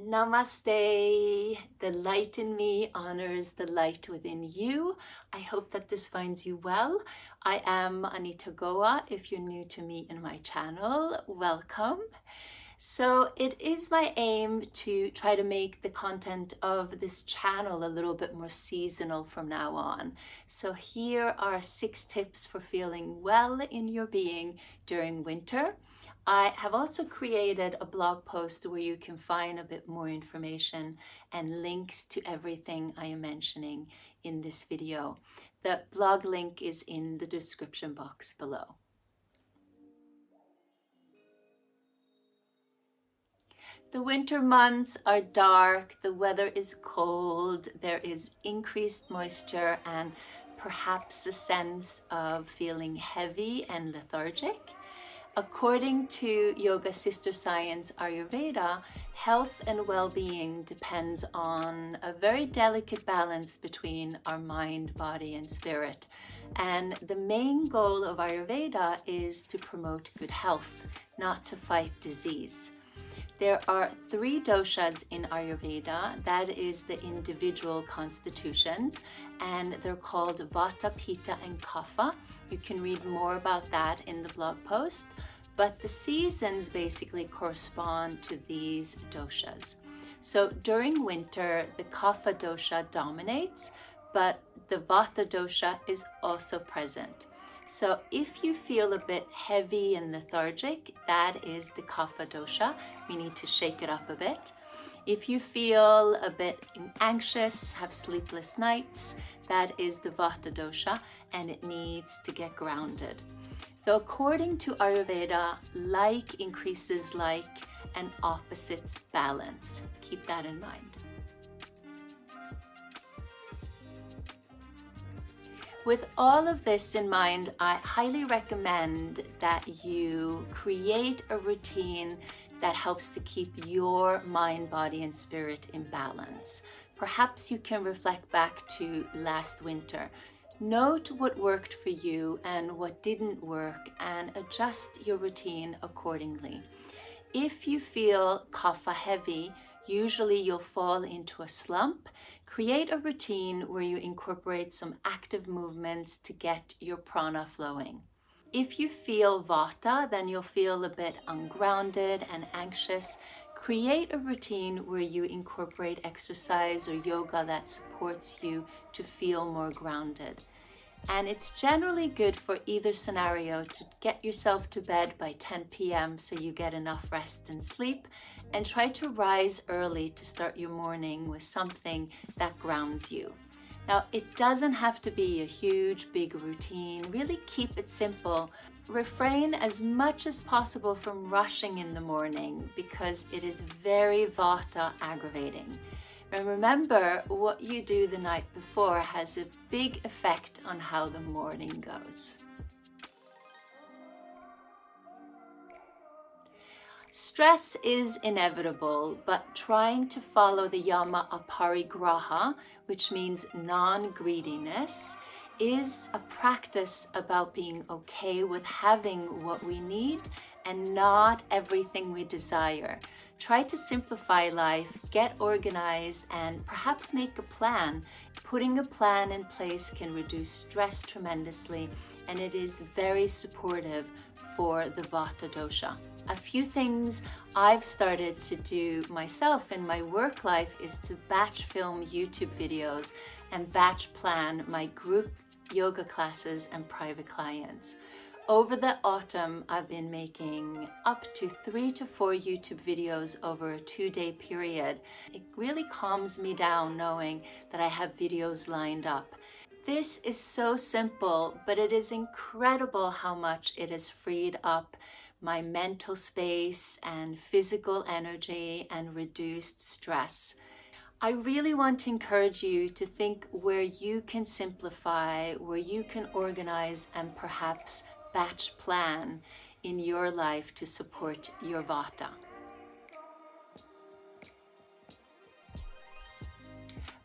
Namaste. The light in me honors the light within you. I hope that this finds you well. I am Anita. If you're new to me and my channel, welcome. So it is my aim to try to make the content of this channel a little bit more seasonal from now on. So here are 6 tips for feeling well in your being during winter. I have also created a blog post where you can find a bit more information and links to everything I am mentioning in this video. The blog link is in the description box below. The winter months are dark, the weather is cold, there is increased moisture and perhaps a sense of feeling heavy and lethargic. According to yoga sister science Ayurveda, health and well-being depends on a very delicate balance between our mind, body, and spirit. And the main goal of Ayurveda is to promote good health, not to fight disease. There are 3 doshas in Ayurveda, that is the individual constitutions, and they're called Vata, Pitta, and Kapha. You can read more about that in the blog post, but the seasons basically correspond to these doshas. So during winter, the Kapha dosha dominates, but the Vata dosha is also present. So if you feel a bit heavy and lethargic, that is the Kapha dosha. We need to shake it up a bit. If you feel a bit anxious, have sleepless nights, that is the Vata dosha, and it needs to get grounded. So according to Ayurveda, like increases like and opposites balance. Keep that in mind. With all of this in mind, I highly recommend that you create a routine that helps to keep your mind, body, and spirit in balance. Perhaps you can reflect back to last winter. Note what worked for you and what didn't work and adjust your routine accordingly. If you feel kapha heavy, usually you'll fall into a slump. Create a routine where you incorporate some active movements to get your prana flowing. If you feel vata, then you'll feel a bit ungrounded and anxious. Create a routine where you incorporate exercise or yoga that supports you to feel more grounded. And it's generally good for either scenario to get yourself to bed by 10 p.m. so you get enough rest and sleep, and try to rise early to start your morning with something that grounds you. Now, it doesn't have to be a huge, big routine. Really keep it simple. Refrain as much as possible from rushing in the morning because it is very vata aggravating. And remember, what you do the night before has a big effect on how the morning goes. Stress is inevitable, but trying to follow the yama aparigraha, which means non-greediness, is a practice about being okay with having what we need and not everything we desire. Try to simplify life, get organized, and perhaps make a plan. Putting a plan in place can reduce stress tremendously, and it is very supportive for the Vata dosha. A few things I've started to do myself in my work life is to batch film YouTube videos and batch plan my group yoga classes and private clients. Over the autumn, I've been making up to 3 to 4 YouTube videos over a 2-day period. It really calms me down knowing that I have videos lined up. This is so simple, but it is incredible how much it has freed up my mental space and physical energy and reduced stress. I really want to encourage you to think where you can simplify, where you can organize and perhaps batch plan in your life to support your vata.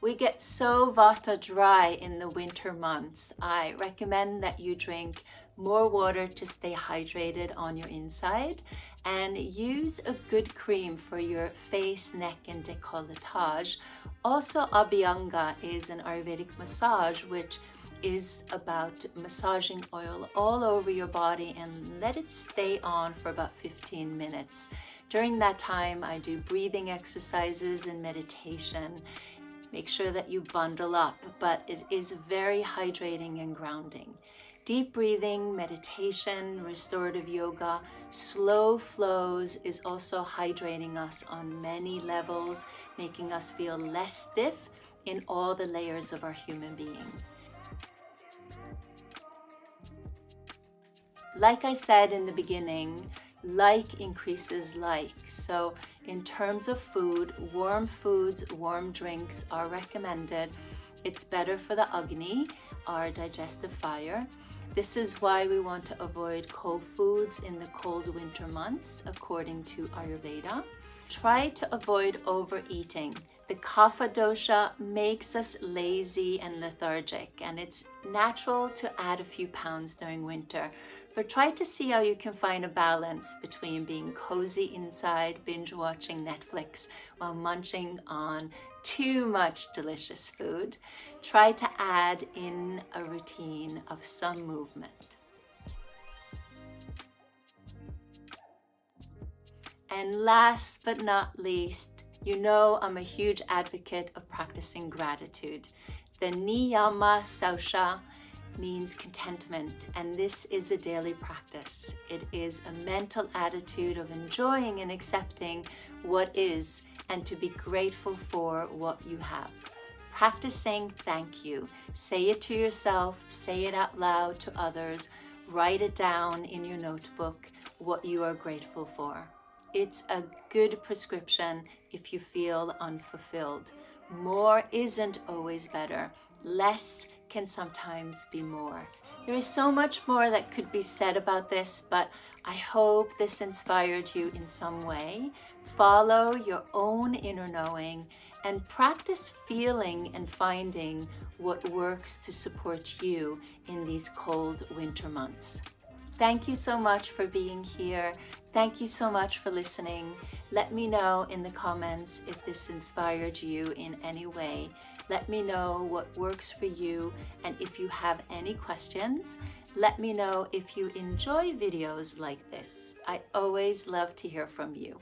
We get so vata dry in the winter months. I recommend that you drink more water to stay hydrated on your inside and use a good cream for your face, neck, and décolletage. Also, Abhyanga is an Ayurvedic massage, which is about massaging oil all over your body and let it stay on for about 15 minutes. During that time, I do breathing exercises and meditation. Make sure that you bundle up, but it is very hydrating and grounding. Deep breathing, meditation, restorative yoga, slow flows is also hydrating us on many levels, making us feel less stiff in all the layers of our human being. Like I said in the beginning, like increases like. So in terms of food, warm foods, warm drinks are recommended. It's better for the Agni, our digestive fire. This is why we want to avoid cold foods in the cold winter months, according to Ayurveda. Try to avoid overeating. The Kapha dosha makes us lazy and lethargic, and it's natural to add a few pounds during winter. But try to see how you can find a balance between being cozy inside, binge watching Netflix while munching on too much delicious food. Try to add in a routine of some movement. And last but not least, you know I'm a huge advocate of practicing gratitude. The Niyama Sausha means contentment, and this is a daily practice. It is a mental attitude of enjoying and accepting what is and to be grateful for what you have. Practice saying thank you. Say it to yourself, say it out loud to others, write it down in your notebook what you are grateful for. It's a good prescription if you feel unfulfilled. More isn't always better. Less can sometimes be more. There is so much more that could be said about this, but I hope this inspired you in some way. Follow your own inner knowing and practice feeling and finding what works to support you in these cold winter months. Thank you so much for being here. Thank you so much for listening. Let me know in the comments if this inspired you in any way. Let me know what works for you, and if you have any questions, let me know if you enjoy videos like this. I always love to hear from you.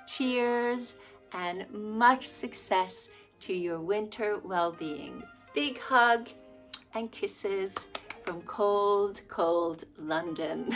Cheers and much success to your winter well-being. Big hug and kisses from cold, cold London.